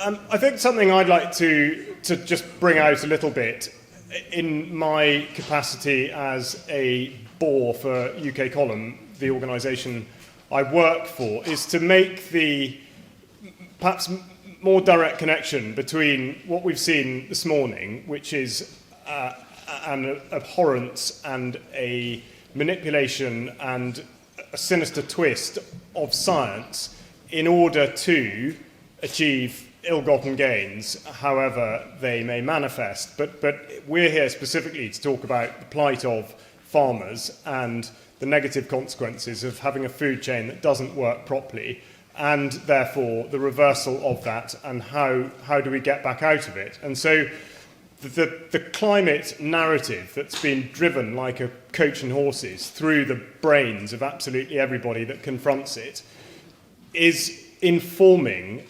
I think something I'd like to just bring out a little bit in my capacity as a bore for UK Column, the organisation I work for, is to make the perhaps more direct connection between what we've seen this morning, which is an abhorrence and a manipulation and a sinister twist of science in order to achieve ill-gotten gains, however they may manifest. But we're here specifically to talk about the plight of farmers and the negative consequences of having a food chain that doesn't work properly, and therefore the reversal of that, and how do we get back out of it. And so the climate narrative that's been driven like a coach and horses through the brains of absolutely everybody that confronts it is informing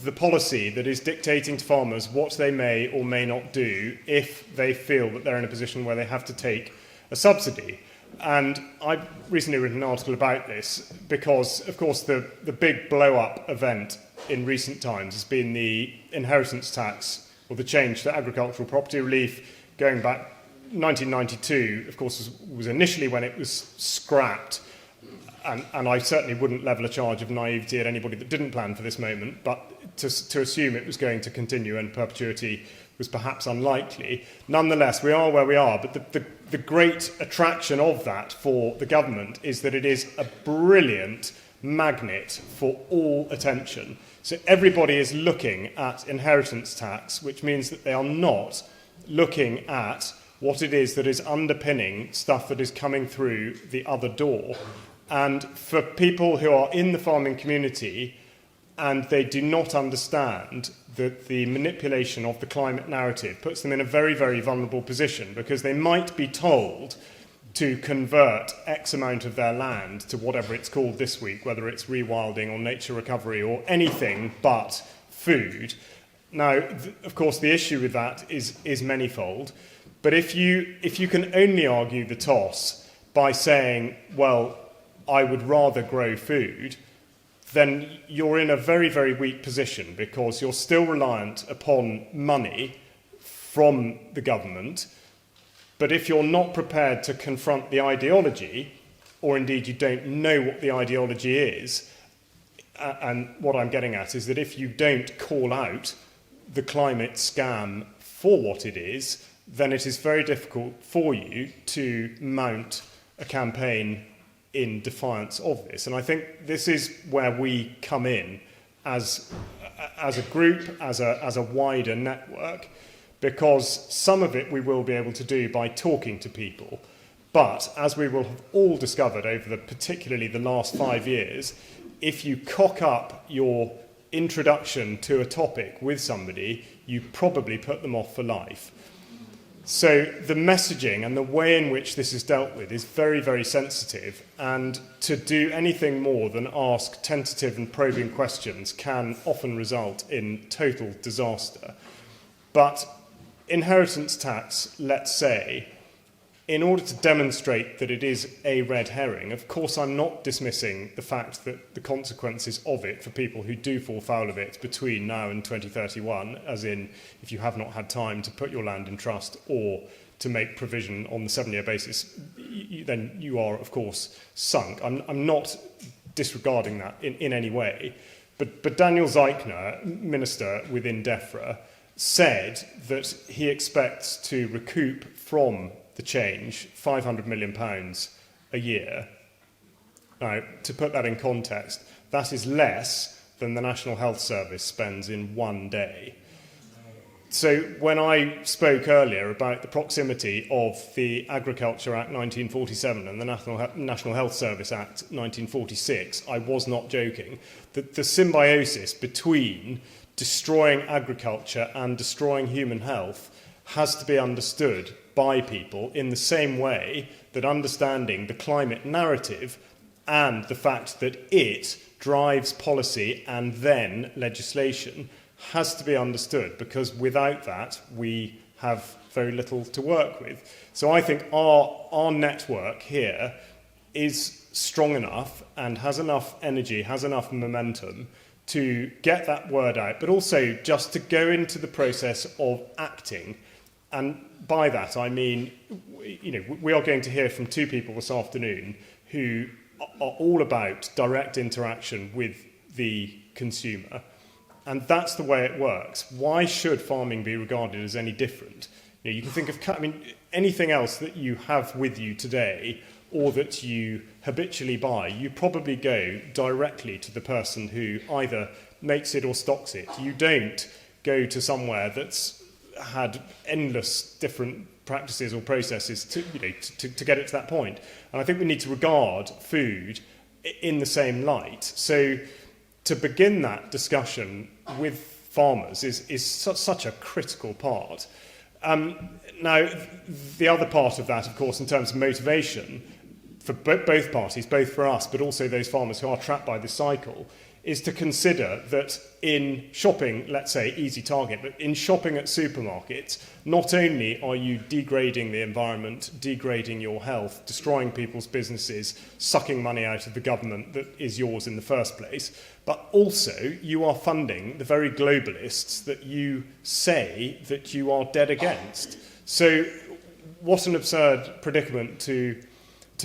the policy that is dictating to farmers what they may or may not do if they feel that they're in a position where they have to take a subsidy. And I've recently written an article about this because, of course, the big blow-up event in recent times has been the inheritance tax, or the change to agricultural property relief going back 1992, of course, was initially when it was scrapped. And I certainly wouldn't level a charge of naivety at anybody that didn't plan for this moment, but to assume it was going to continue in perpetuity was perhaps unlikely. Nonetheless, we are where we are, but the great attraction of that for the government is that it is a brilliant magnet for all attention. So everybody is looking at inheritance tax, which means that they are not looking at what it is that is underpinning stuff that is coming through the other door. And for people who are in the farming community and they do not understand that the manipulation of the climate narrative puts them in a very, very vulnerable position, because they might be told to convert X amount of their land to whatever it's called this week, whether it's rewilding or nature recovery or anything but food. Now, of course, the issue with that is manifold. But if you can only argue the toss by saying, well, I would rather grow food, then you're in a very, very weak position, because you're still reliant upon money from the government. But if you're not prepared to confront the ideology, or indeed you don't know what the ideology is, and what I'm getting at is that if you don't call out the climate scam for what it is, then it is very difficult for you to mount a campaign in defiance of this. And I think this is where we come in as a group, as a wider network, because some of it we will be able to do by talking to people. But as we will have all discovered over particularly the last 5 years, if you cock up your introduction to a topic with somebody, you probably put them off for life. So the messaging and the way in which this is dealt with is very, very sensitive, and to do anything more than ask tentative and probing questions can often result in total disaster. But inheritance tax, let's say, in order to demonstrate that it is a red herring, of course I'm not dismissing the fact that the consequences of it for people who do fall foul of it between now and 2031, as in if you have not had time to put your land in trust or to make provision on the 7-year basis, then you are, of course, sunk. I'm not disregarding that in any way. But Daniel Zeichner, minister within DEFRA, said that he expects to recoup from the change £500 million a year. Now, to put that in context, that is less than the National Health Service spends in one day. So when I spoke earlier about the proximity of the Agriculture Act 1947 and the National Health Service Act 1946, I was not joking. The symbiosis between destroying agriculture and destroying human health has to be understood by people in the same way that understanding the climate narrative and the fact that it drives policy and then legislation has to be understood, because without that we have very little to work with. So I think our network here is strong enough and has enough energy, has enough momentum to get that word out, but also just to go into the process of acting. And by that, I mean, we are going to hear from two people this afternoon who are all about direct interaction with the consumer. And that's the way it works. Why should farming be regarded as any different? You can think of anything else that you have with you today or that you habitually buy, you probably go directly to the person who either makes it or stocks it. You don't go to somewhere that's had endless different practices or processes to get it to that point. And I think we need to regard food in the same light. So to begin that discussion with farmers is such a critical part. Now, the other part of that, of course, in terms of motivation, for both parties, both for us, but also those farmers who are trapped by this cycle, is to consider that in shopping, let's say, easy target, but in shopping at supermarkets, not only are you degrading the environment, degrading your health, destroying people's businesses, sucking money out of the government that is yours in the first place, but also you are funding the very globalists that you say that you are dead against. So what an absurd predicament to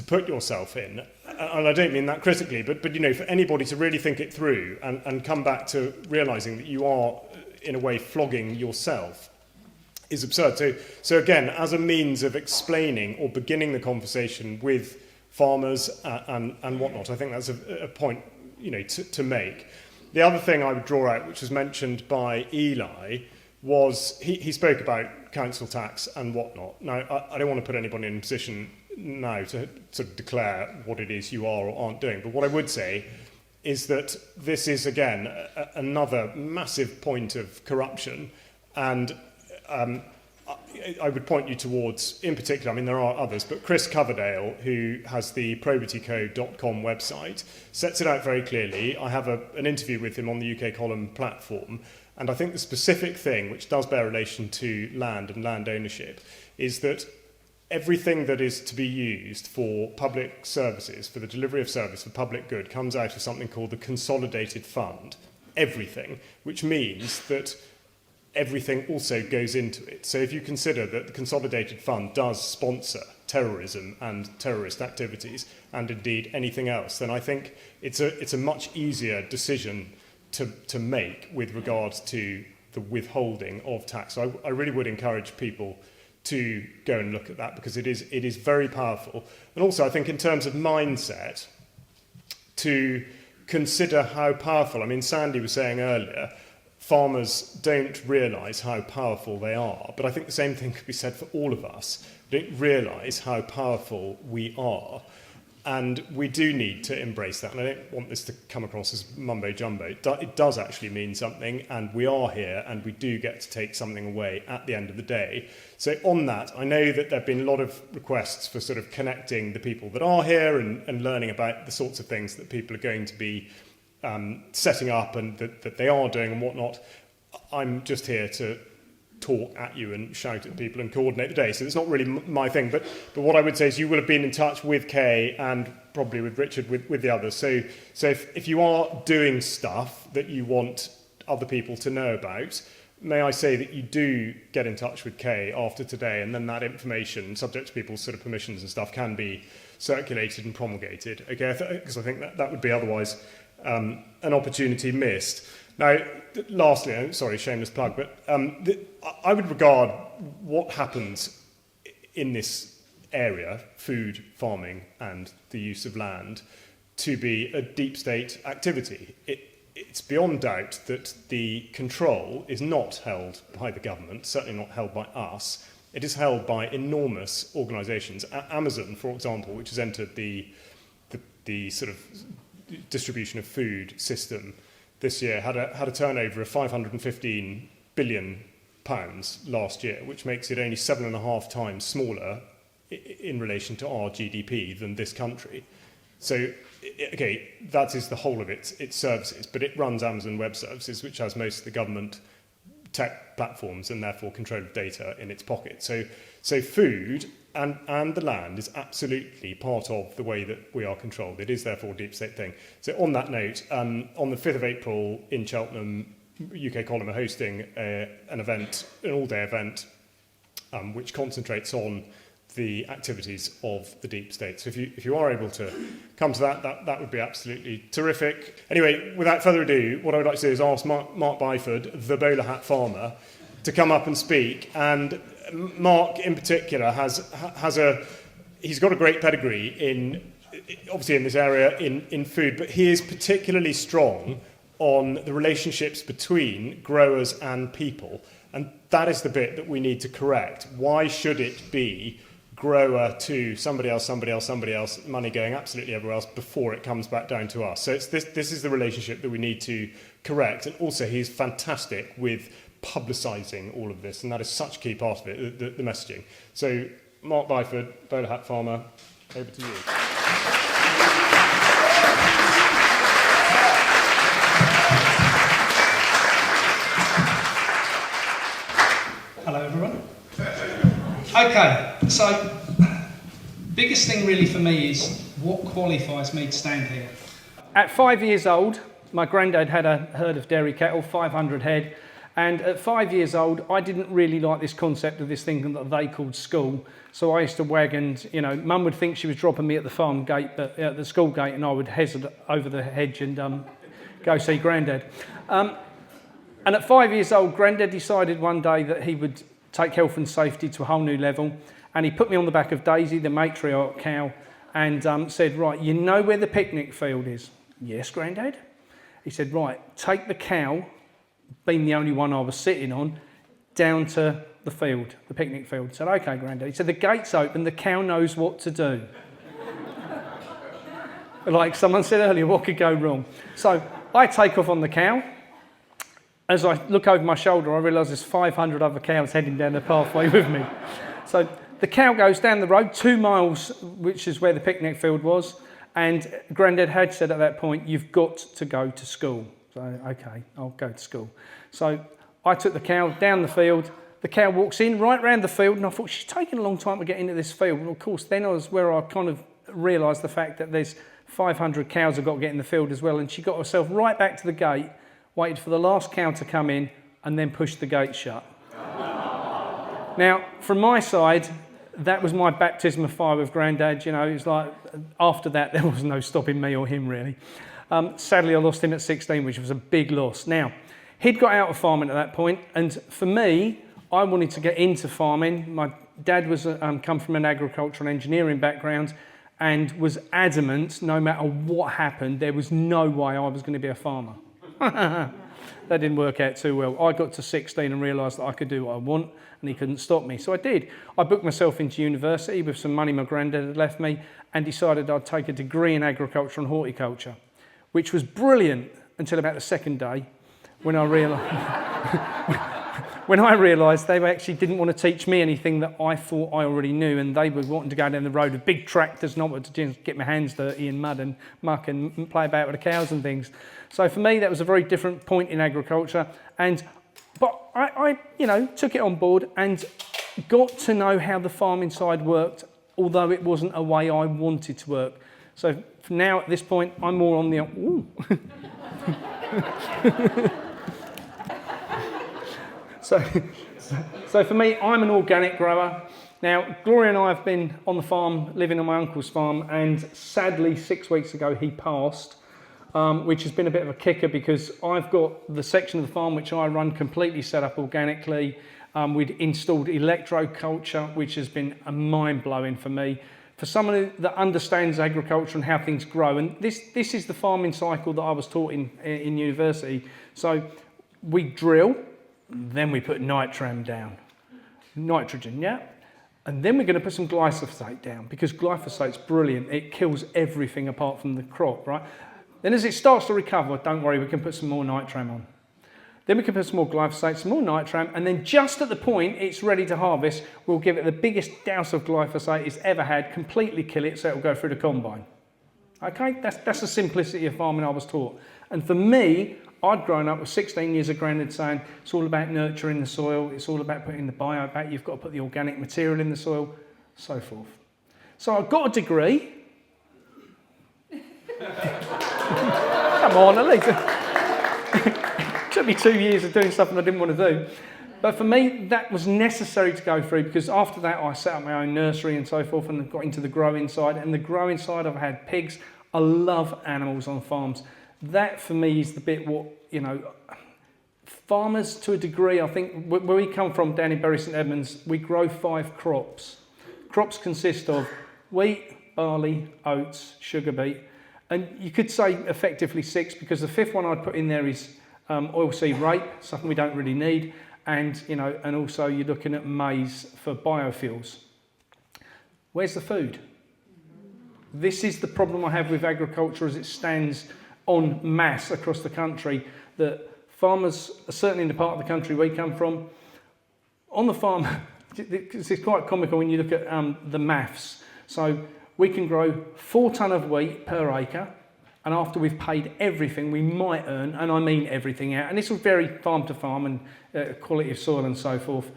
put yourself in. And I don't mean that critically, but for anybody to really think it through and come back to realising that you are, in a way, flogging yourself is absurd. So again, as a means of explaining or beginning the conversation with farmers and whatnot, I think that's a point to make. The other thing I would draw out, which was mentioned by Eli, was he spoke about council tax and whatnot. Now, I don't want to put anybody in a position now to sort of declare what it is you are or aren't doing. But what I would say is that this is, again, another massive point of corruption. And I would point you towards, in particular, I mean, there are others, but Chris Coverdale, who has the probitycode.com website, sets it out very clearly. I have an interview with him on the UK Column platform. And I think the specific thing, which does bear relation to land and land ownership, is that everything that is to be used for public services, for the delivery of service, for public good, comes out of something called the Consolidated Fund. Everything, which means that everything also goes into it. So if you consider that the Consolidated Fund does sponsor terrorism and terrorist activities, and indeed anything else, then I think it's a much easier decision to make with regards to the withholding of tax. So I really would encourage people to go and look at that, because it is very powerful. And also, I think in terms of mindset, to consider how powerful, I mean, Sandy was saying earlier, farmers don't realise how powerful they are. But I think the same thing could be said for all of us. We don't realise how powerful we are. And we do need to embrace that. And I don't want this to come across as mumbo-jumbo. It does actually mean something, and we are here, and we do get to take something away at the end of the day. So on that, I know that there have been a lot of requests for sort of connecting the people that are here and learning about the sorts of things that people are going to be setting up and that they are doing and whatnot. I'm just here to talk at you and shout at people and coordinate the day. So it's not really my thing. But what I would say is you will have been in touch with Kay and probably with Richard, with the others. So if you are doing stuff that you want other people to know about, may I say that you do get in touch with Kay after today, and then that information, subject to people's sort of permissions and stuff, can be circulated and promulgated. Okay, because I think that would be otherwise an opportunity missed. Now, lastly, sorry, shameless plug, but I would regard what happens in this area, food, farming, and the use of land, to be a deep state activity. It's beyond doubt that the control is not held by the government, certainly not held by us. It is held by enormous organisations. Amazon, for example, which has entered the sort of distribution of food system this year, had a turnover of £515 billion last year, which makes it only 7.5 times smaller in relation to our GDP than this country. So, okay, that is the whole of its services, but it runs Amazon Web Services, which has most of the government tech platforms and therefore control of data in its pocket. So food and the land is absolutely part of the way that we are controlled. It is therefore a deep state thing. So on that note, on the 5th of April in Cheltenham, UK Column are hosting an all-day event, which concentrates on the activities of the deep state. So if you are able to come to that would be absolutely terrific. Anyway, without further ado, what I would like to do is ask Mark Byford, the Bowlerhat Farmer, to come up and speak. And Mark, in particular, he's got a great pedigree obviously in this area in food, but he is particularly strong on the relationships between growers and people. And that is the bit that we need to correct. Why should it be grower to somebody else, money going absolutely everywhere else before it comes back down to us? So this is the relationship that we need to correct. And also he's fantastic with publicising all of this, and that is such a key part of it, the messaging. So Mark Byford, Bowlerhat Farmer, over to you. Hello everyone. Okay, so biggest thing really for me is what qualifies me to stand here. At 5 years old, my granddad had a herd of dairy cattle, 500 head, and at 5 years old, I didn't really like this concept of this thing that they called school. So I used to wag and, Mum would think she was dropping me at the farm gate, at the school gate, and I would hesitate over the hedge and go see Grandad. And at 5 years old, Grandad decided one day that he would take health and safety to a whole new level, and he put me on the back of Daisy, the matriarch cow, and said, right, you know where the picnic field is? Yes, Grandad. He said, right, take the cow, being the only one I was sitting on, down to the field, the picnic field. I said, okay, Grandad. He said, the gate's open, the cow knows what to do. Like someone said earlier, what could go wrong? So I take off on the cow. As I look over my shoulder, I realise there's 500 other cows heading down the pathway with me. So the cow goes down the road 2 miles, which is where the picnic field was, and Grandad had said at that point, you've got to go to school. So, okay, I'll go to school. So I took the cow down the field. The cow walks in right round the field, and I thought, she's taking a long time to get into this field. And of course, then was where I kind of realised the fact that there's 500 cows have got to get in the field as well, and she got herself right back to the gate, waited for the last cow to come in, and then pushed the gate shut. Now, from my side, that was my baptism of fire with Grandad. It was like, after that, there was no stopping me or him, really. Sadly, I lost him at 16, which was a big loss. Now, he'd got out of farming at that point, and for me, I wanted to get into farming. My dad was come from an agricultural engineering background and was adamant, no matter what happened, there was no way I was going to be a farmer. That didn't work out too well. I got to 16 and realised that I could do what I want, and he couldn't stop me. So I did. I booked myself into university with some money my granddad had left me, and decided I'd take a degree in agriculture and horticulture, which was brilliant until about the second day, when I realised they actually didn't want to teach me anything that I thought I already knew, and they were wanting to go down the road with big tractors, not to just get my hands dirty in mud and muck and play about with the cows and things. So for me, that was a very different point in agriculture, but I took it on board and got to know how the farming side worked, although it wasn't a way I wanted to work. So now at this point, I'm more on the So for me, I'm an organic grower. Now, Gloria and I have been on the farm, living on my uncle's farm, and sadly 6 weeks ago he passed, which has been a bit of a kicker because I've got the section of the farm which I run completely set up organically. We'd installed electroculture, which has been a mind-blowing for me. For someone that understands agriculture and how things grow, and this is the farming cycle that I was taught in university. So we drill, then we put nitrogen down, and then we're going to put some glyphosate down because glyphosate's brilliant. It kills everything apart from the crop, right? Then as it starts to recover, don't worry, we can put some more nitrogen on. Then we can put some more glyphosate, some more nitrogen, and then just at the point it's ready to harvest, we'll give it the biggest douse of glyphosate it's ever had, completely kill it so it'll go through the combine. Okay, that's the simplicity of farming I was taught. And for me, I'd grown up with 16 years of granddad saying it's all about nurturing the soil, it's all about putting the bio back, you've got to put the organic material in the soil, so forth. So I got a degree. Come on, at least. It took me 2 years of doing something I didn't want to do. But for me, that was necessary to go through, because after that I set up my own nursery and so forth and got into the growing side. And the growing side, I've had pigs. I love animals on farms. That for me is the bit what, farmers to a degree, I think, where we come from down in Bury St Edmunds, we grow 5 crops. Crops consist of wheat, barley, oats, sugar beet. And you could say effectively 6, because the 5th one I'd put in there is oilseed rape, something we don't really need. And, and also you're looking at maize for biofuels. Where's the food? This is the problem I have with agriculture as it stands en masse across the country, that farmers, certainly in the part of the country we come from, on the farm, it's quite comical when you look at the maths. So we can grow 4 tonne of wheat per acre, and after we've paid everything, we might earn, and I mean everything out, and this will vary farm to farm and quality of soil and so forth,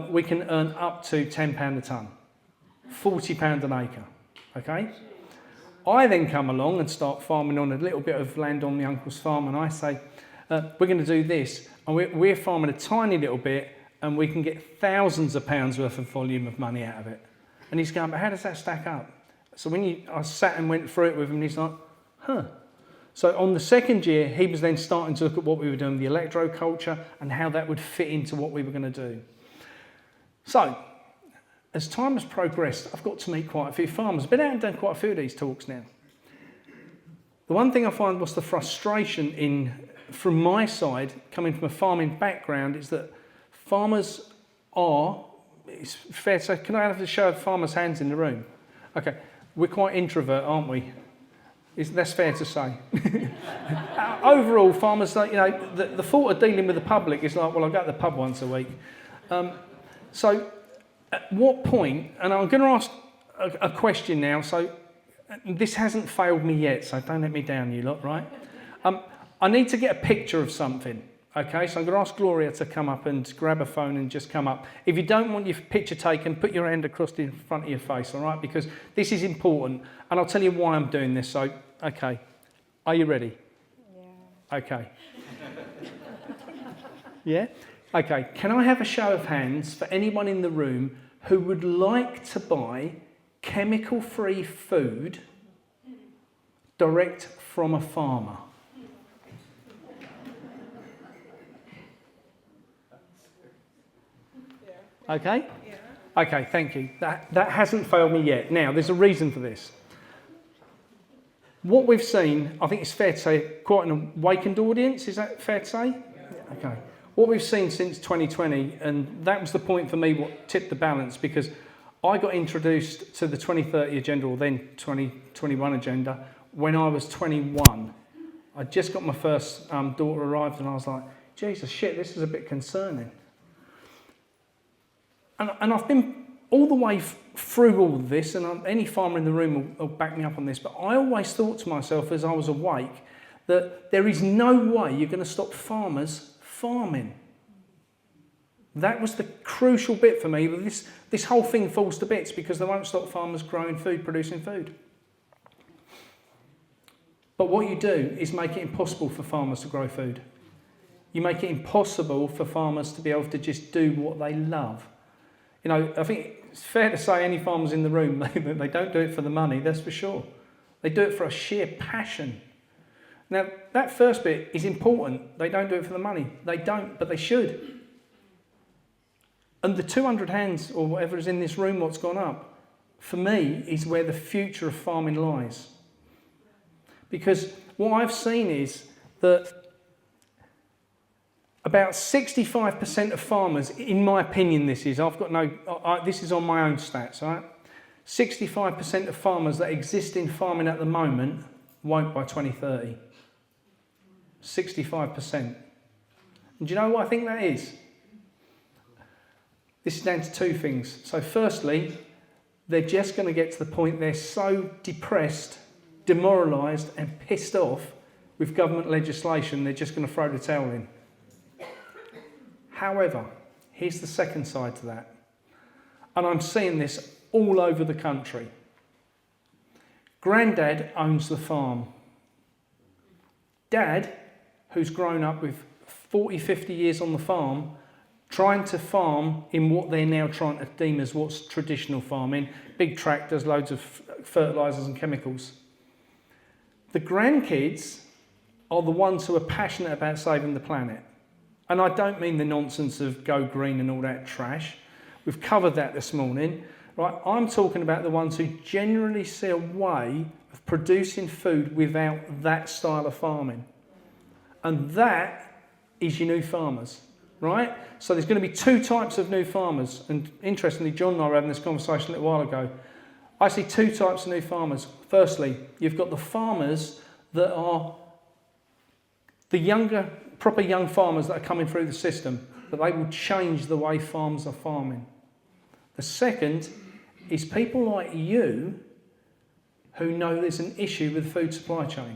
we can earn up to £10 a tonne, £40 an acre, okay? I then come along and start farming on a little bit of land on my uncle's farm, and I say, we're going to do this, and we're farming a tiny little bit, and we can get thousands of pounds worth of volume of money out of it. And he's going, but how does that stack up? So I sat and went through it with him, and he's like, huh. So on the second year, he was then starting to look at what we were doing, the electroculture, and how that would fit into what we were going to do. So, as time has progressed, I've got to meet quite a few farmers. I've been out and done quite a few of these talks now. The one thing I find was the frustration from my side, coming from a farming background, is that farmers are, it's fair to say, can I have a show of farmers' hands in the room? Okay, we're quite introvert, aren't we? That's fair to say. Overall, farmers, the thought of dealing with the public is like, well, I go to the pub once a week. So at what point, and I'm going to ask a question now, so this hasn't failed me yet, so don't let me down, you lot, right? I need to get a picture of something, okay? So I'm going to ask Gloria to come up and grab a phone and just come up. If you don't want your picture taken, put your hand across in front of your face, all right? Because this is important, and I'll tell you why I'm doing this. So, okay, are you ready? Yeah. Okay. Yeah? Okay, can I have a show of hands for anyone in the room who would like to buy chemical-free food direct from a farmer? Okay? Yeah. Okay, thank you. That hasn't failed me yet. Now, there's a reason for this. What we've seen, I think it's fair to say, quite an awakened audience. Is that fair to say? Yeah. Okay. What we've seen since 2020, and that was the point for me what tipped the balance, because I got introduced to the 2030 agenda, or then 2021 agenda, when I was 21. I just got my first daughter arrived, and I was like, Jesus, shit, this is a bit concerning. And I've been all the way through all of this, and any farmer in the room will back me up on this, but I always thought to myself as I was awake that there is no way you're going to stop farmers farming. That was the crucial bit for me. This whole thing falls to bits because they won't stop farmers growing food, producing food. But what you do is make it impossible for farmers to grow food. You make it impossible for farmers to be able to just do what they love. I think it's fair to say any farmers in the room, they don't do it for the money, that's for sure. They do it for a sheer passion. Now, that first bit is important. They don't do it for the money. They don't, but they should. And the 200 hands, or whatever is in this room, what's gone up, for me, is where the future of farming lies. Because what I've seen is that about 65% of farmers, in my opinion this is, this is on my own stats, all right? 65% of farmers that exist in farming at the moment won't by 2030. 65%. And do you know what I think that is? This is down to 2 things. So firstly, they're just going to get to the point they're so depressed, demoralised and pissed off with government legislation, they're just going to throw the towel in. However, here's the second side to that. And I'm seeing this all over the country. Granddad owns the farm. Dad, who's grown up with 40, 50 years on the farm, trying to farm in what they're now trying to deem as what's traditional farming, big tractors, loads of fertilisers and chemicals. The grandkids are the ones who are passionate about saving the planet. And I don't mean the nonsense of go green and all that trash. We've covered that this morning. Right? I'm talking about the ones who generally see a way of producing food without that style of farming. And that is your new farmers, right? So there's going to be two types of new farmers. And interestingly, John and I were having this conversation a little while ago. I see two types of new farmers. Firstly, you've got the farmers that are the younger, proper young farmers that are coming through the system, that they will change the way farms are farming. The second is people like you who know there's an issue with the food supply chain.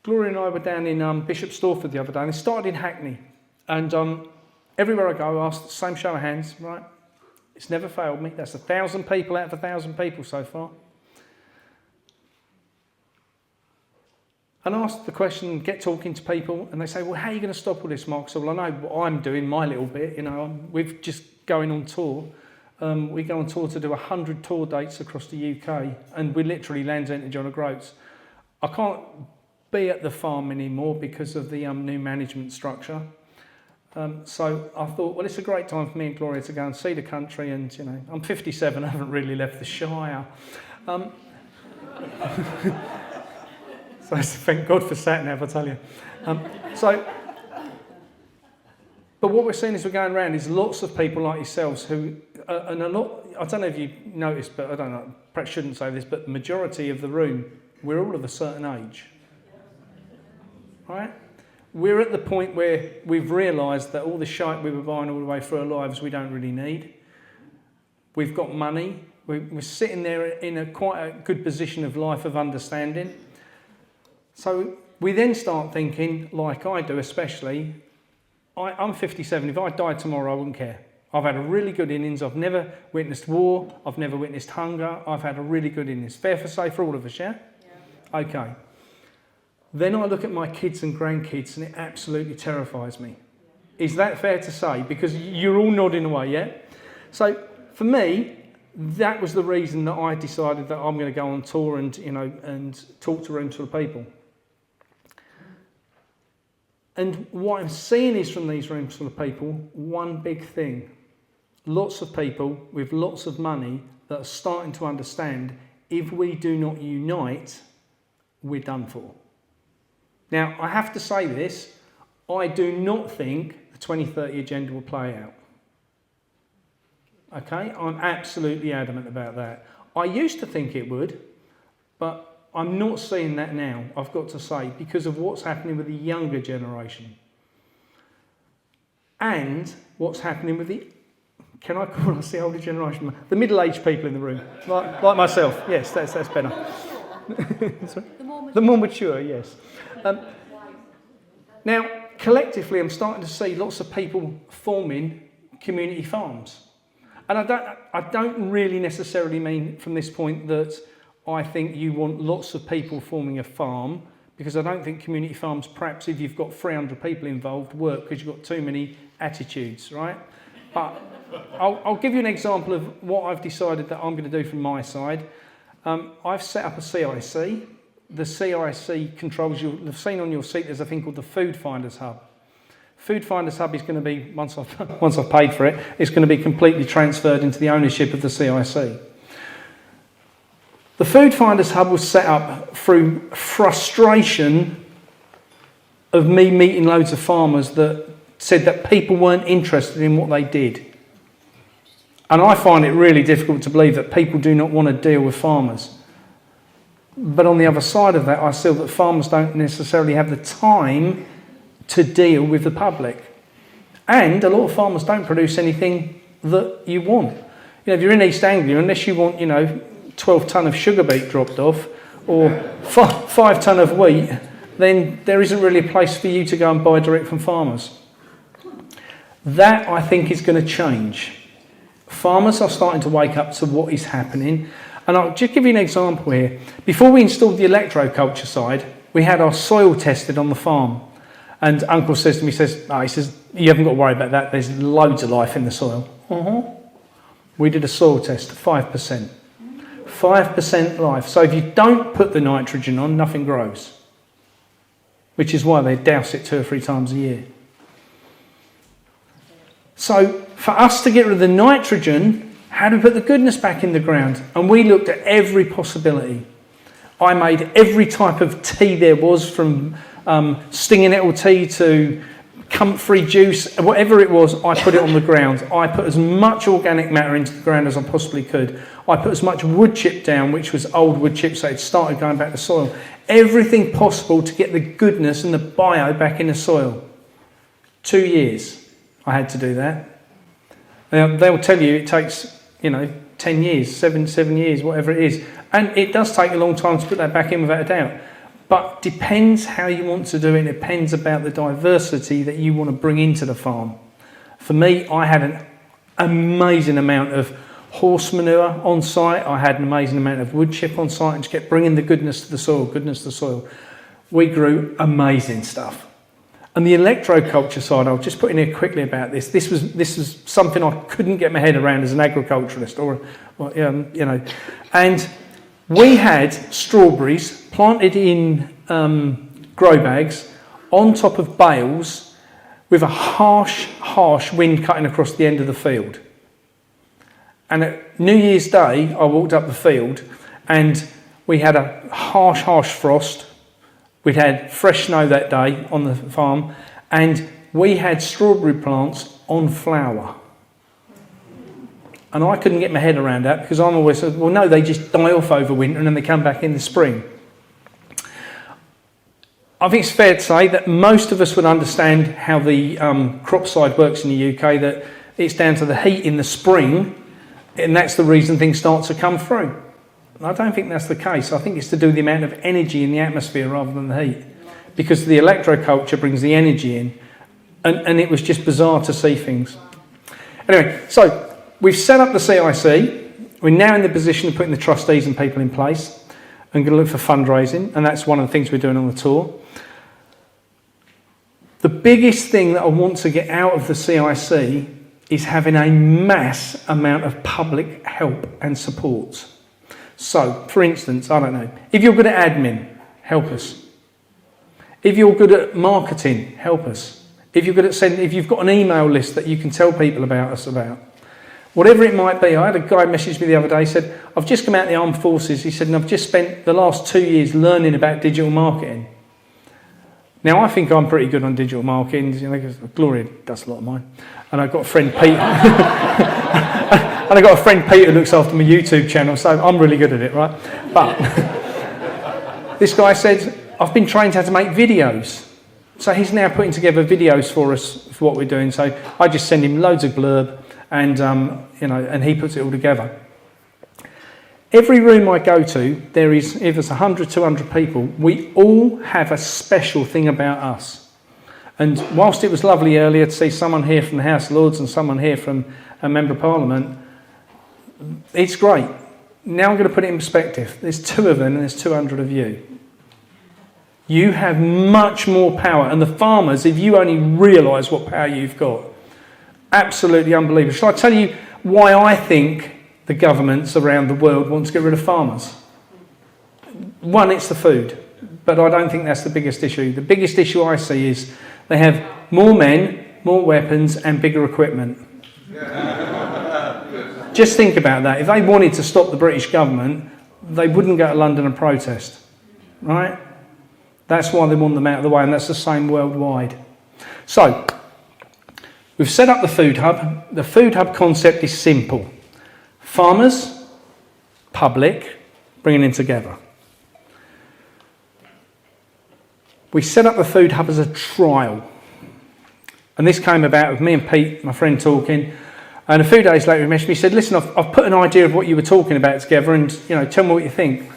Gloria and I were down in Bishop Stortford the other day, and it started in Hackney. And everywhere I go, I ask the same show of hands, right? It's never failed me. That's 1,000 people out of 1,000 people so far. And ask the question, get talking to people, and they say, well, how are you going to stop all this, Mark? So, well, I know what I'm doing, my little bit. You know, we're just going on tour. We go on tour to do 100 tour dates across the UK, and we're literally Land's End to John O'Groats. I can't be at the farm anymore because of the new management structure. So I thought, well, it's a great time for me and Gloria to go and see the country, and, you know, I'm 57, I haven't really left the Shire. So thank God for sat nav, I tell you. But what we're seeing as we're going around is lots of people like yourselves who, and a lot, I don't know if you noticed, but I don't know, perhaps shouldn't say this, but the majority of the room, we're all of a certain age. Right? We're at the point where we've realised that all the shite we were buying all the way through our lives we don't really need. We've got money. We're sitting there in quite a good position of life of understanding. So we then start thinking, like I do especially, I'm 57, if I died tomorrow I wouldn't care. I've had a really good innings, I've never witnessed war, I've never witnessed hunger, I've had a really good innings. Fair for say for all of us, yeah? Okay. Then I look at my kids and grandkids and it absolutely terrifies me. Is that fair to say? Because you're all nodding away, yeah? So for me, that was the reason that I decided that I'm going to go on tour and, you know, and talk to rooms full of people. And what I'm seeing is from these rooms full of people, one big thing. Lots of people with lots of money that are starting to understand if we do not unite, we're done for. Now, I have to say this, I do not think the 2030 agenda will play out. Okay, I'm absolutely adamant about that. I used to think it would, but I'm not seeing that now, I've got to say, because of what's happening with the younger generation. And what's happening with the, can I call us the older generation? The middle-aged people in the room, like myself. Yes, that's better. The more mature, yes. Now, collectively, I'm starting to see lots of people forming community farms. And I don't really necessarily mean from this point that I think you want lots of people forming a farm, because I don't think community farms, perhaps if you've got 300 people involved, work because you've got too many attitudes, right? But I'll give you an example of what I've decided that I'm going to do from my side. I've set up a CIC. The CIC controls, you'll have seen on your seat, there's a thing called the Food Finders Hub. Food Finders Hub is going to be, once I've paid for it, it's going to be completely transferred into the ownership of the CIC. The Food Finders Hub was set up through frustration of me meeting loads of farmers that said that people weren't interested in what they did. And I find it really difficult to believe that people do not want to deal with farmers. But on the other side of that, I feel that farmers don't necessarily have the time to deal with the public. And a lot of farmers don't produce anything that you want. You know, if you're in East Anglia, unless you want, 12 tonne of sugar beet dropped off, or 5 tonne of wheat, then there isn't really a place for you to go and buy direct from farmers. That, I think, is going to change. Farmers are starting to wake up to what is happening. And I'll just give you an example here. Before we installed the electroculture side, we had our soil tested on the farm. And Uncle says to me, he says, you haven't got to worry about that. There's loads of life in the soil. We did a soil test, 5%. 5% life. So if you don't put the nitrogen on, nothing grows. Which is why they douse it 2 or 3 times a year. So for us to get rid of the nitrogen, how do we put the goodness back in the ground? And we looked at every possibility. I made every type of tea there was, from stinging nettle tea to comfrey juice, whatever it was, I put it on the ground. I put as much organic matter into the ground as I possibly could. I put as much wood chip down, which was old wood chips, so it started going back to soil. Everything possible to get the goodness and the bio back in the soil. 2 years I had to do that. Now, they'll tell you it takes, 10 years, 7 years, whatever it is. And it does take a long time to put that back in, without a doubt. But depends how you want to do it. It depends about the diversity that you want to bring into the farm. For me, I had an amazing amount of horse manure on site. I had an amazing amount of wood chip on site, and just kept bringing the goodness to the soil, We grew amazing stuff. And the electroculture side, I'll just put in here quickly about this. This was something I couldn't get my head around as an agriculturalist, And we had strawberries planted in grow bags on top of bales with a harsh wind cutting across the end of the field. And at New Year's Day, I walked up the field and we had a harsh frost. We'd had fresh snow that day on the farm, and we had strawberry plants on flower. And I couldn't get my head around that, because I'm always said, well, no, they just die off over winter and then they come back in the spring. I think it's fair to say that most of us would understand how the crop side works in the UK, that it's down to the heat in the spring, and that's the reason things start to come through. I don't think that's the case. I think it's to do with the amount of energy in the atmosphere rather than the heat, because the electroculture brings the energy in, and it was just bizarre to see things. Anyway, so we've set up the CIC. We're now in the position of putting the trustees and people in place and going to look for fundraising, and that's one of the things we're doing on the tour. The biggest thing that I want to get out of the CIC is having a mass amount of public help and support. So, for instance, I don't know, if you're good at admin, help us. If you're good at marketing, help us. If you're good at if you've got an email list that you can tell people about us about. Whatever it might be. I had a guy message me the other day, said, I've just come out of the armed forces. He said, and I've just spent the last 2 years learning about digital marketing. Now, I think I'm pretty good on digital marketing, because Gloria does a lot of mine. And I've got a friend, Pete. And I've got a friend, Pete, who looks after my YouTube channel, so I'm really good at it, right? But this guy said, I've been trained how to make videos. So he's now putting together videos for us for what we're doing. So I just send him loads of blurb, and and he puts it all together. Every room I go to, there is, if there's 100, 200 people, we all have a special thing about us. And whilst it was lovely earlier to see someone here from the House of Lords and someone here from a Member of Parliament, it's great. Now I'm going to put it in perspective. There's 2 of them and there's 200 of you. You have much more power. And the farmers, if you only realise what power you've got, absolutely unbelievable. Shall I tell you why I think the governments around the world want to get rid of farmers? One, it's the food. But I don't think that's the biggest issue. The biggest issue I see is they have more men, more weapons and bigger equipment. Just think about that. If they wanted to stop the British government, they wouldn't go to London and protest, right? That's why they want them out of the way, and that's the same worldwide. So, we've set up the food hub. The food hub concept is simple. Farmers, public, bringing them together. We set up the food hub as a trial. And this came about with me and Pete, my friend, talking. And a few days later he messaged me, he said, listen, I've put an idea of what you were talking about together, and tell me what you think.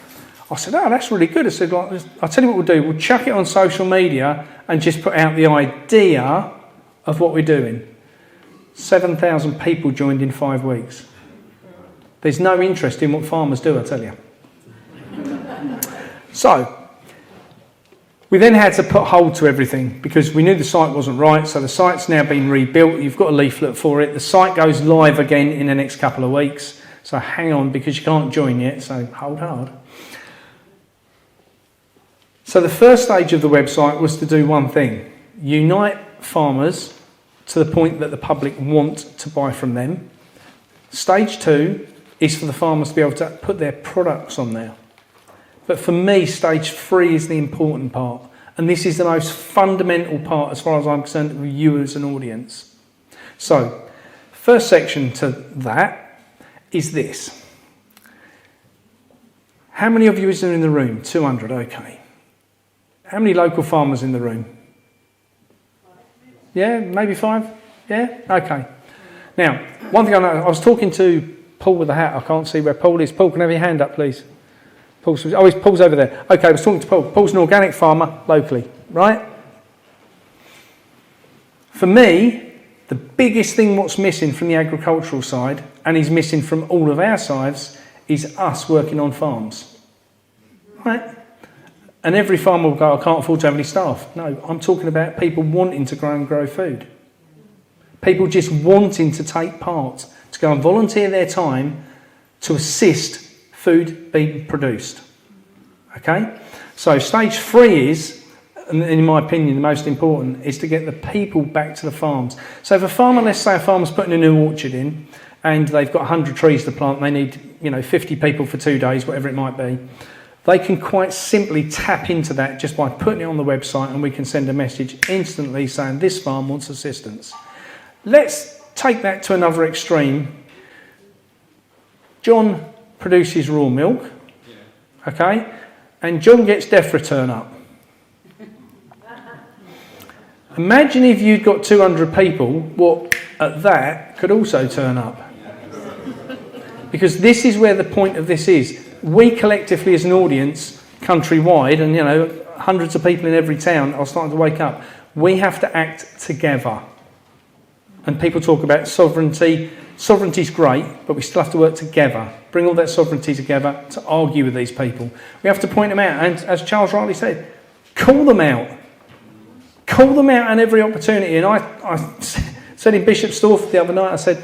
I said, oh, that's really good. I said, like, I'll tell you what we'll do. We'll chuck it on social media and just put out the idea of what we're doing. 7,000 people joined in 5 weeks. There's no interest in what farmers do, I tell you. So, we then had to put hold to everything because we knew the site wasn't right. So the site's now been rebuilt. You've got a leaflet for it. The site goes live again in the next couple of weeks. So hang on because you can't join yet. So hold hard. So the first stage of the website was to do one thing. Unite farmers to the point that the public want to buy from them. Stage 2 is for the farmers to be able to put their products on there. But for me, stage 3 is the important part. And this is the most fundamental part as far as I'm concerned with you as an audience. So, first section to that is this. How many of you is in the room? 200, okay. How many local farmers in the room? Yeah, maybe 5? Yeah? Okay. Now, one thing I know, I was talking to Paul with the hat. I can't see where Paul is. Paul, can I have your hand up, please? Paul's over there. Okay, I was talking to Paul. Paul's an organic farmer locally, right? For me, the biggest thing what's missing from the agricultural side, and is missing from all of our sides, is us working on farms. Right? And every farmer will go, I can't afford to have any staff. No, I'm talking about people wanting to grow food. People just wanting to take part, to go and volunteer their time to assist food being produced. Okay? So stage 3 is, and in my opinion the most important, is to get the people back to the farms. So if a farmer, let's say a farmer's putting a new orchard in and they've got 100 trees to plant and they need 50 people for 2 days, whatever it might be, they can quite simply tap into that just by putting it on the website, and we can send a message instantly saying this farm wants assistance. Let's take that to another extreme. John produces raw milk, okay, and John gets DEFRA turn up. Imagine if you'd got 200 people, what at that could also turn up. Because this is where the point of this is. We collectively as an audience, countrywide, and hundreds of people in every town are starting to wake up. We have to act together. And people talk about sovereignty. Sovereignty's great, but we still have to work together. Bring all that sovereignty together to argue with these people. We have to point them out. And as Charles rightly said, call them out. Call them out on every opportunity. And I said in Bishopsthorpe the other night, I said,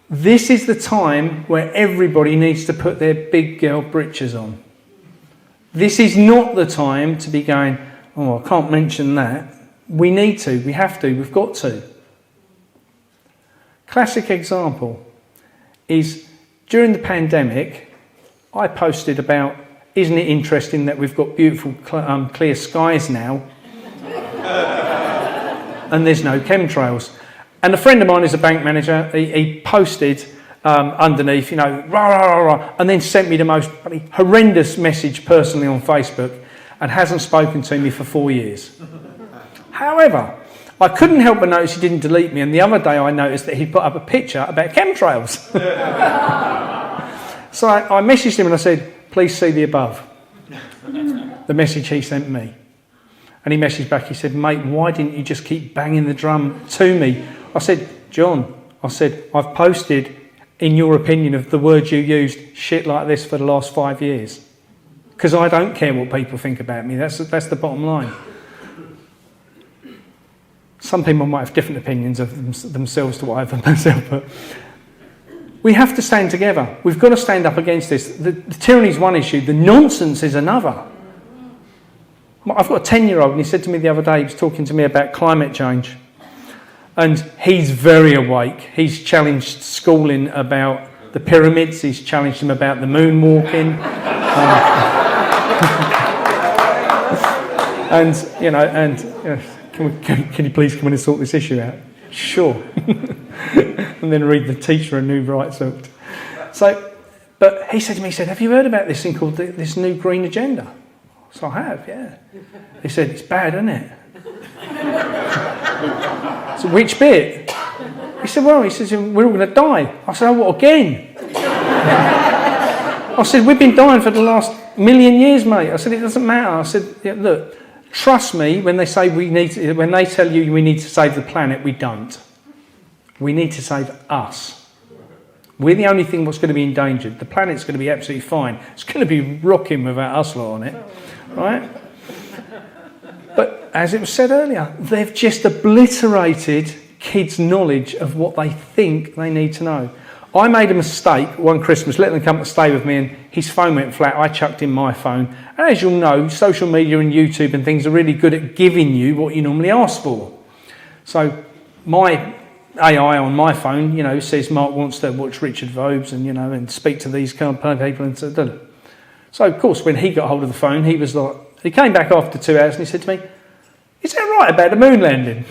this is the time where everybody needs to put their big girl britches on. This is not the time to be going, oh, I can't mention that. We need to, we have to, we've got to. Classic example is during the pandemic, I posted about, isn't it interesting that we've got beautiful clear skies now and there's no chemtrails. And a friend of mine is a bank manager. He posted underneath, rah, rah, rah, rah, and then sent me the most horrendous message personally on Facebook and hasn't spoken to me for 4 years. However, I couldn't help but notice he didn't delete me, and the other day I noticed that he put up a picture about chemtrails. So I messaged him and I said, please see the above. The message he sent me. And he messaged back, he said, mate, why didn't you just keep banging the drum to me? I said, John, I've posted, in your opinion of the words you used, shit like this for the last 5 years. Because I don't care what people think about me. That's the bottom line. Some people might have different opinions of themselves to what I have of myself, but we have to stand together. We've got to stand up against this. The tyranny is one issue, the nonsense is another. I've got a 10-year-old, and he said to me the other day, he was talking to me about climate change, and he's very awake. He's challenged schooling about the pyramids, he's challenged him about the moonwalking, can you please come in and sort this issue out? Sure. And then read the teacher a new rights act. So, but he said to me, have you heard about this thing called this new green agenda? So I have, yeah. He said, it's bad, isn't it? So which bit? He said, we're all going to die. I said, oh, what, again? I said, we've been dying for the last million years, mate. I said, it doesn't matter. I said, yeah, look, trust me when they say when they tell you we need to save the planet, we don't. We need to save us. We're the only thing that's going to be endangered. The planet's going to be absolutely fine. It's going to be rocking without us lot on it, right? But as it was said earlier, they've just obliterated kids' knowledge of what they think they need to know. I made a mistake one Christmas, letting them come to stay with me, and his phone went flat. I chucked in my phone. And as you'll know, social media and YouTube and things are really good at giving you what you normally ask for. So my AI on my phone, says Mark wants to watch Richard Vobes and, and speak to these kind of people. And so, of course, when he got hold of the phone, he was like, he came back after 2 hours and he said to me, "Is that right about the moon landing?"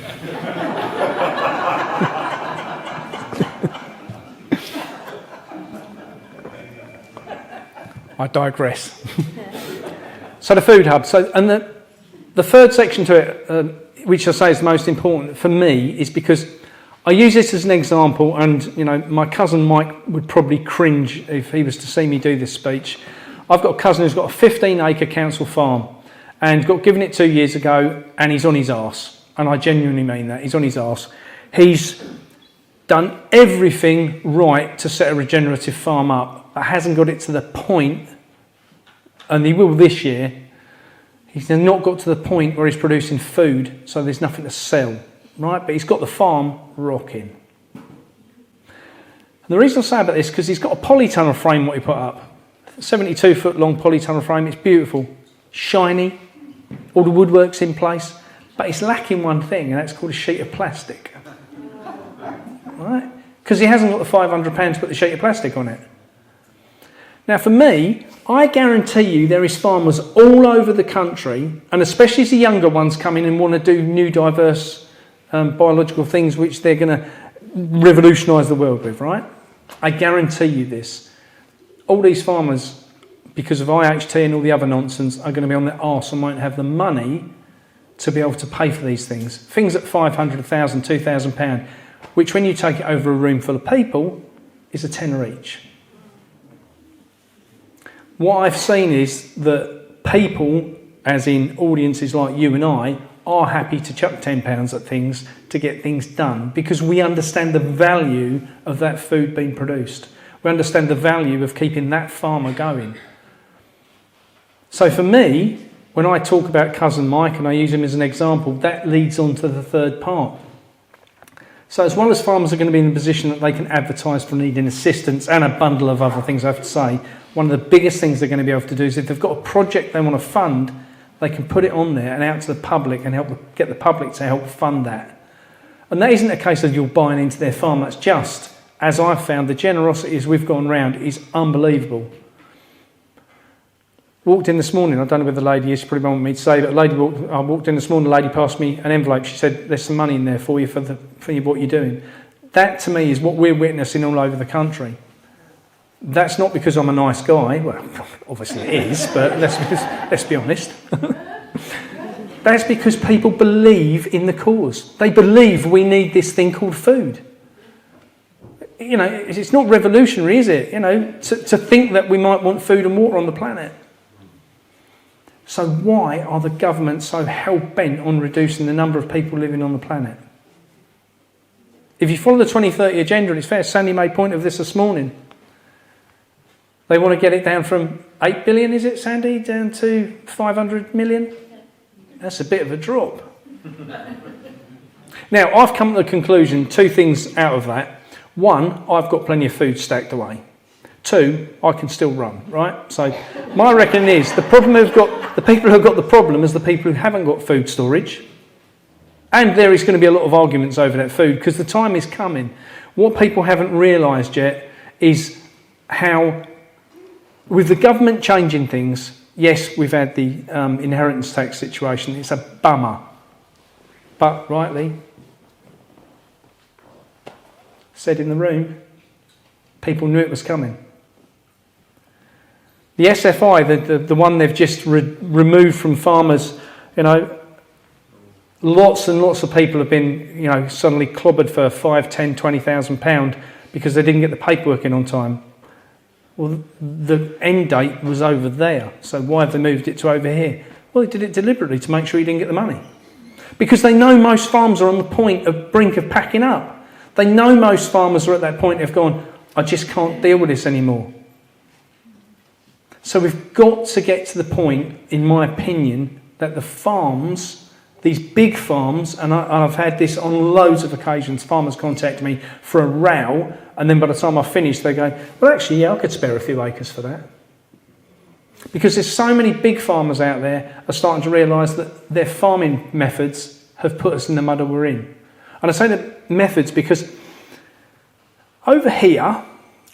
I digress. So the food hub. And the third section to it, which I say is the most important for me, is because I use this as an example, and my cousin Mike would probably cringe if he was to see me do this speech. I've got a cousin who's got a 15-acre council farm and got given it 2 years ago, and he's on his arse. And I genuinely mean that. He's on his arse. He's done everything right to set a regenerative farm up, but hasn't got it to the point, and he will this year. He's not got to the point where he's producing food, so there's nothing to sell. Right, but he's got the farm rocking. And the reason I say about this is because he's got a polytunnel frame what he put up. 72-foot long polytunnel frame. It's beautiful, shiny, all the woodwork's in place, but it's lacking one thing, and that's called a sheet of plastic. Right? Because he hasn't got the £500 to put the sheet of plastic on it. Now, for me, I guarantee you there is farmers all over the country, and especially as the younger ones come in and want to do new, diverse biological things which they're going to revolutionise the world with, right? I guarantee you this. All these farmers, because of IHT and all the other nonsense, are going to be on their arse and won't have the money to be able to pay for these things. Things at £500, £1,000, £2,000, which when you take it over a room full of people, is a tenner each. What I've seen is that people, as in audiences like you and I, are happy to chuck £10 at things to get things done because we understand the value of that food being produced. We understand the value of keeping that farmer going. So for me, when I talk about cousin Mike and I use him as an example, that leads on to the third part. So as well as farmers are going to be in a position that they can advertise for needing assistance and a bundle of other things I have to say, one of the biggest things they're going to be able to do is if they've got a project they want to fund, they can put it on there and out to the public and help get the public to help fund that. And that isn't a case of you're buying into their farm. That's just, as I've found, the generosity as we've gone round is unbelievable. Walked in this morning, I don't know where the lady is, she probably won't want me to say, but I walked in this morning, the lady passed me an envelope. She said, "There's some money in there for you for what you're doing." That to me is what we're witnessing all over the country. That's not because I'm a nice guy. Well, obviously it is, but let's be honest. That's because people believe in the cause. They believe we need this thing called food. It's not revolutionary, is it? To think that we might want food and water on the planet. So why are the governments so hell-bent on reducing the number of people living on the planet? If you follow the 2030 agenda, and it's fair, Sandy made point of this morning. They want to get it down from 8 billion, is it, Sandy, down to 500 million? That's a bit of a drop. Now, I've come to the conclusion, two things out of that. One, I've got plenty of food stacked away. Two, I can still run, right? So my reckoning is the people who've got the problem is the people who haven't got food storage. And there is going to be a lot of arguments over that food because the time is coming. What people haven't realised yet is how, with the government changing things, yes, we've had the inheritance tax situation. It's a bummer. But rightly, said in the room, people knew it was coming. The SFI, the one they've just removed from farmers, lots and lots of people have been, suddenly clobbered for £5,000, £10,000, £20,000 because they didn't get the paperwork in on time. Well, the end date was over there, so why have they moved it to over here? Well, they did it deliberately to make sure you didn't get the money. Because they know most farms are on the brink of packing up. They know most farmers are at that point, they've gone, I just can't deal with this anymore. So we've got to get to the point, in my opinion, that the farms, these big farms, and I've had this on loads of occasions, farmers contact me for a row, and then by the time I finish, they go, well, actually, yeah, I could spare a few acres for that. Because there's so many big farmers out there are starting to realise that their farming methods have put us in the muddle we're in. And I say the methods because over here,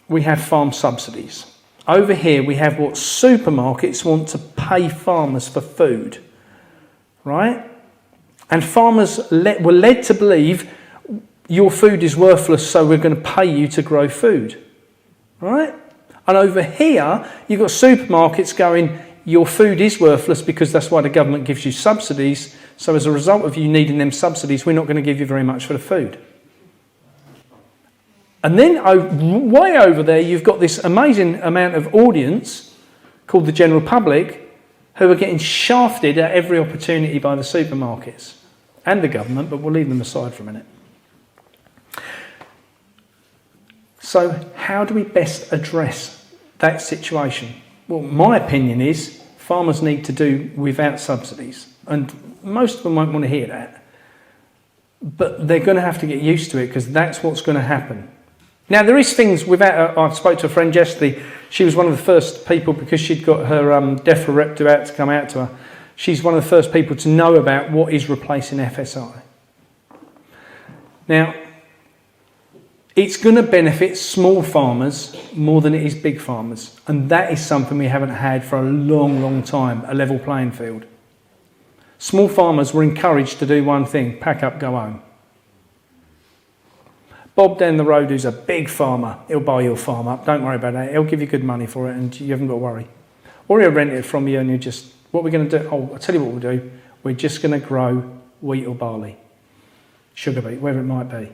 we have farm subsidies. Over here, we have what supermarkets want to pay farmers for food, right? And farmers were led to believe your food is worthless, so we're going to pay you to grow food, right? And over here, you've got supermarkets going, your food is worthless because that's why the government gives you subsidies. So as a result of you needing them subsidies, we're not going to give you very much for the food. And then way over there, you've got this amazing amount of audience called the general public who are getting shafted at every opportunity by the supermarkets and the government, but we'll leave them aside for a minute. So how do we best address that situation? Well, my opinion is farmers need to do without subsidies. And most of them won't want to hear that. But they're going to have to get used to it because that's what's going to happen. Now, there is things without... I spoke to a friend yesterday. She was one of the first people, because she'd got her DEFRA rep to come out to her. She's one of the first people to know about what is replacing FSI. Now, it's going to benefit small farmers more than it is big farmers. And that is something we haven't had for a long, long time, a level playing field. Small farmers were encouraged to do one thing, pack up, go home. Bob down the road, who's a big farmer, he'll buy your farm up, don't worry about that, he'll give you good money for it and you haven't got to worry. Or he'll rent it from you and you just, what we're going to do, I'll tell you what we'll do, we're just going to grow wheat or barley, sugar beet, whatever it might be.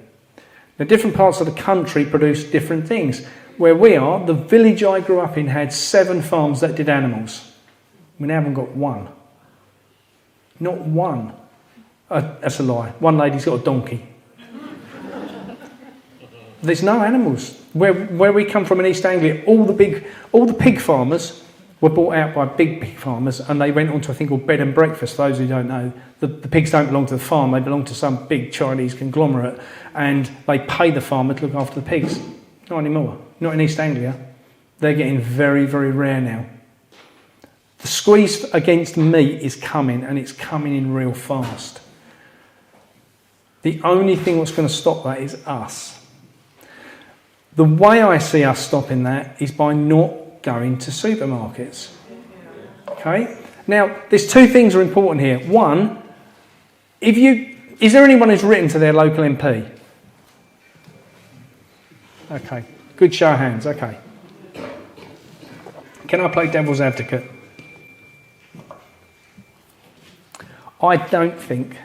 Now, different parts of the country produce different things. Where we are, the village I grew up in had 7 farms that did animals. We now haven't got one. Not one. That's a lie. One lady's got a donkey. There's no animals. Where we come from in East Anglia, all the pig farmers were bought out by big pig farmers, and they went on to a thing called bed and breakfast. For those who don't know, the pigs don't belong to the farm; they belong to some big Chinese conglomerate, and they pay the farmer to look after the pigs. Not anymore. Not in East Anglia. They're getting very, very rare now. The squeeze against meat is coming, and it's coming in real fast. The only thing that's going to stop that is us. The way I see us stopping that is by not going to supermarkets. Okay? Now, there's 2 things are important here. One, is there anyone who's written to their local MP? Okay. Good show of hands. Okay. Can I play devil's advocate? I don't think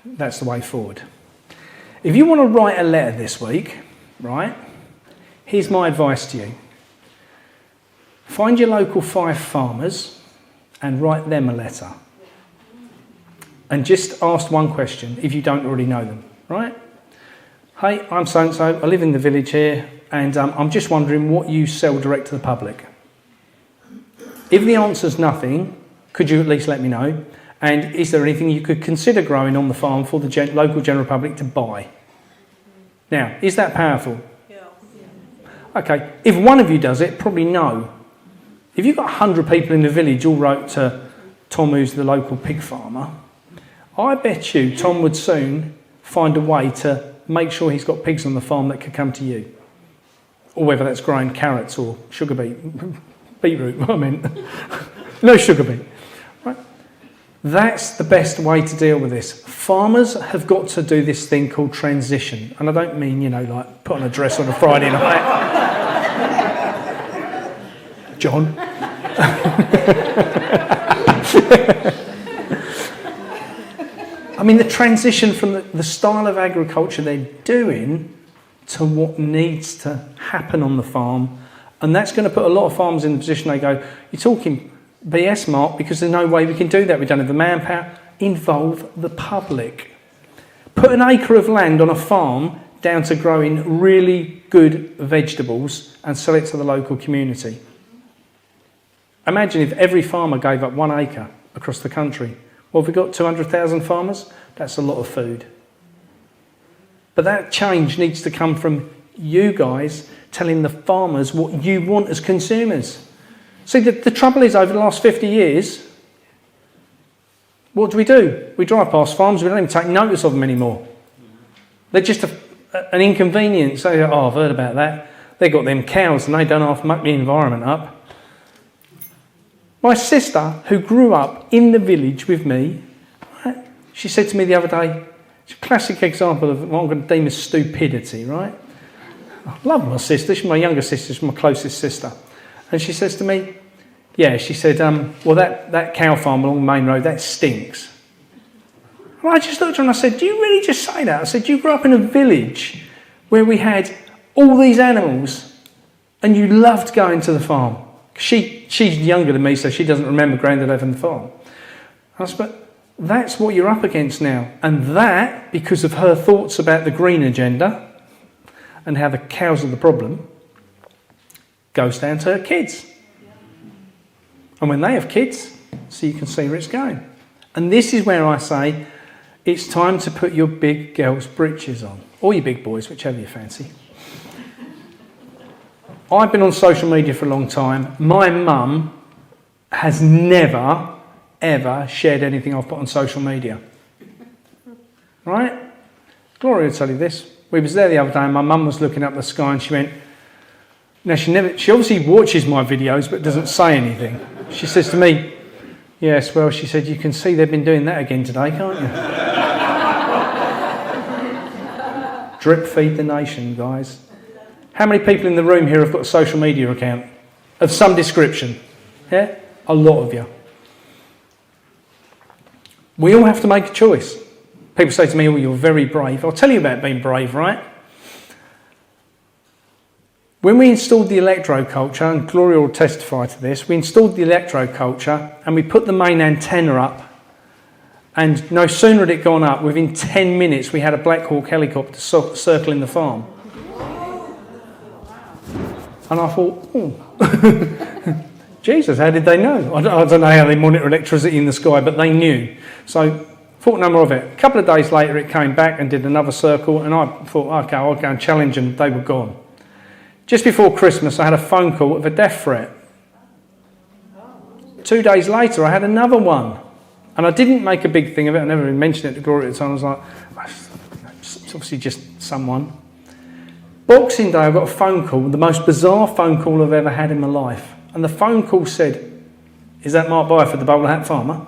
that's the way forward. If you want to write a letter this week, right, here's my advice to you. Find your local 5 farmers and write them a letter. And just ask one question if you don't already know them, right? Hey, I'm so-and-so, I live in the village here, and I'm just wondering what you sell direct to the public. If the answer's nothing, could you at least let me know? And is there anything you could consider growing on the farm for the local general public to buy? Now, is that powerful? Yeah. Okay, if one of you does it, probably no. If you've got 100 people in the village all wrote to Tom, who's the local pig farmer, I bet you Tom would soon find a way to make sure he's got pigs on the farm that could come to you. Or whether that's growing carrots or sugar beet. Beetroot, I meant. No sugar beet. Right? That's the best way to deal with this. Farmers have got to do this thing called transition. And I don't mean, like put on a dress on a Friday night. John. I mean, the transition from the style of agriculture they're doing to what needs to happen on the farm And that's going to put a lot of farmers in the position they go, you're talking BS, Mark, because there's no way we can do that. We don't have the manpower. Involve the public. Put an acre of land on a farm down to growing really good vegetables and sell it to the local community. Imagine if every farmer gave up 1 acre across the country. Well, have we got 200,000 farmers? That's a lot of food. But that change needs to come from you guys telling the farmers what you want as consumers. See, the trouble is, over the last 50 years, what do? We drive past farms, we don't even take notice of them anymore. They're just an inconvenience. So, oh, I've heard about that. They've got them cows and they don't half muck the environment up. My sister, who grew up in the village with me, right, she said to me the other day, it's a classic example of what I'm going to deem as stupidity, right? I love my sister. She's my younger sister. She's my closest sister. And she says to me, yeah, she said, well, that cow farm along the main road, that stinks. And I just looked at her and I said, do you really just say that? I said, you grew up in a village where we had all these animals and you loved going to the farm. She's younger than me, so she doesn't remember Grandad having the farm. I said, but that's what you're up against now. And that, because of her thoughts about the green agenda and how the cows are the problem, goes down to her kids. And when they have kids, so you can see where it's going. And this is where I say, it's time to put your big girls' breeches on. Or your big boys, whichever you fancy. I've been on social media for a long time. My mum has never, ever shared anything I've put on social media. Right? Gloria will tell you this. We was there the other day and my mum was looking up the sky and she went, now she obviously watches my videos but doesn't say anything. She says to me, yes, well, she said, you can see they've been doing that again today, can't you? Drip feed the nation, guys. How many people in the room here have got a social media account of some description? Yeah? A lot of you. We all have to make a choice. People say to me, oh, you're very brave. I'll tell you about being brave, right? When we installed the electroculture, and Gloria will testify to this, we installed the electroculture and we put the main antenna up, and no sooner had it gone up, within 10 minutes we had a Black Hawk helicopter circling the farm. And I thought, oh, Jesus, how did they know? I don't know how they monitor electricity in the sky, but they knew. So, thought no more of it. A couple of days later it came back and did another circle, and I thought, okay, I'll go and challenge them. They were gone. Just before Christmas, I had a phone call with a death threat. 2 days later, I had another one. And I didn't make a big thing of it. I never even mentioned it to Gloria at the time. I was like, it's obviously just someone. Boxing Day, I got a phone call, the most bizarre phone call I've ever had in my life. And the phone call said, is that Mark Byford, the Bowlerhat Farmer?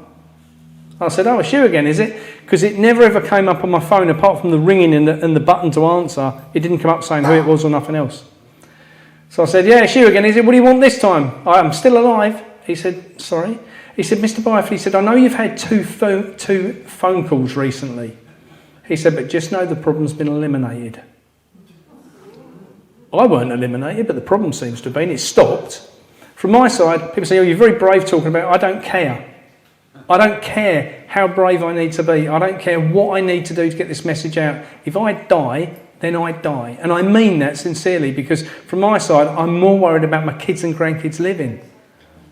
I said, oh, it's you again, is it? Because it never ever came up on my phone, apart from the ringing and the button to answer. It didn't come up saying who it was or nothing else. So I said, yeah, it's you again, is it? What do you want this time? I'm still alive. He said, sorry. He said, Mr. Byford, he said, I know you've had two phone calls recently. He said, but just know the problem's been eliminated. I weren't eliminated, but the problem seems to have been. It stopped. From my side, people say, oh, you're very brave talking about it. I don't care. I don't care how brave I need to be. I don't care what I need to do to get this message out. If I die, then I die. And I mean that sincerely, because from my side, I'm more worried about my kids and grandkids living.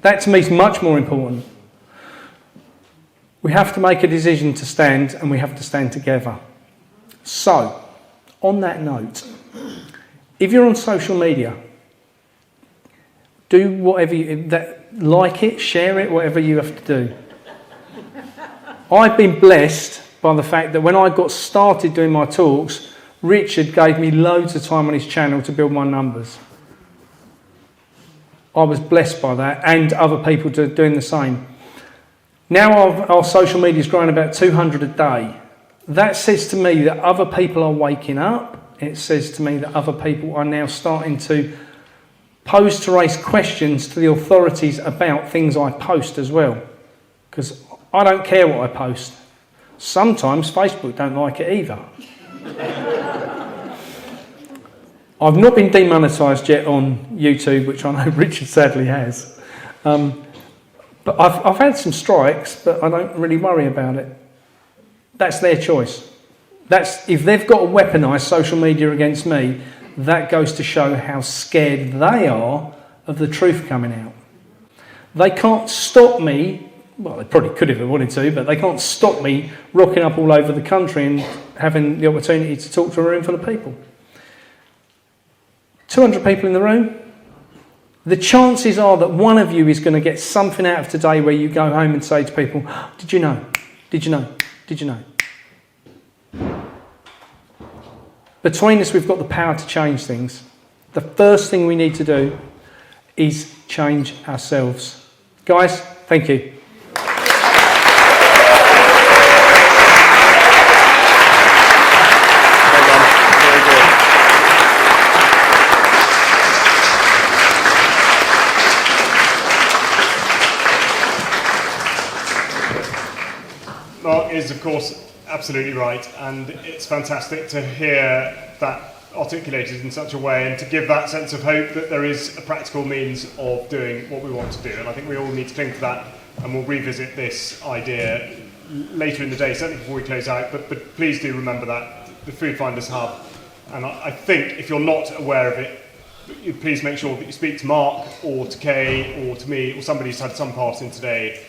That to me is much more important. We have to make a decision to stand, and we have to stand together. So, on that note, if you're on social media, do whatever like it, share it, whatever you have to do. I've been blessed by the fact that when I got started doing my talks, Richard gave me loads of time on his channel to build my numbers. I was blessed by that, and other people doing the same. Now our social media is growing about 200 a day. That says to me that other people are waking up. It says to me that other people are now starting to pose to raise questions to the authorities about things I post as well. Because I don't care what I post. Sometimes Facebook don't like it either. I've not been demonetised yet on YouTube, which I know Richard sadly has. But I've had some strikes, but I don't really worry about it. That's their choice. If they've got to weaponise social media against me, that goes to show how scared they are of the truth coming out. They can't stop me, well, they probably could if they wanted to, but they can't stop me rocking up all over the country and having the opportunity to talk to a room full of people. 200 people in the room. The chances are that one of you is going to get something out of today where you go home and say to people, did you know? Did you know? Did you know? Between us, we've got the power to change things. The first thing we need to do is change ourselves. Guys, thank you. Mark is, of course, absolutely right, and it's fantastic to hear that articulated in such a way and to give that sense of hope that there is a practical means of doing what we want to do. And I think we all need to cling to that, and we'll revisit this idea later in the day, certainly before we close out, but please do remember that, the Food Finders Hub. And I think if you're not aware of it, please make sure that you speak to Mark or to Kay or to me or somebody who's had some part in today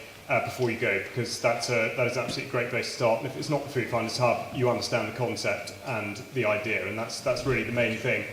before you go, because that is absolutely a great place to start. And if it's not the Food Finders Hub, you understand the concept and the idea, and that's really the main thing.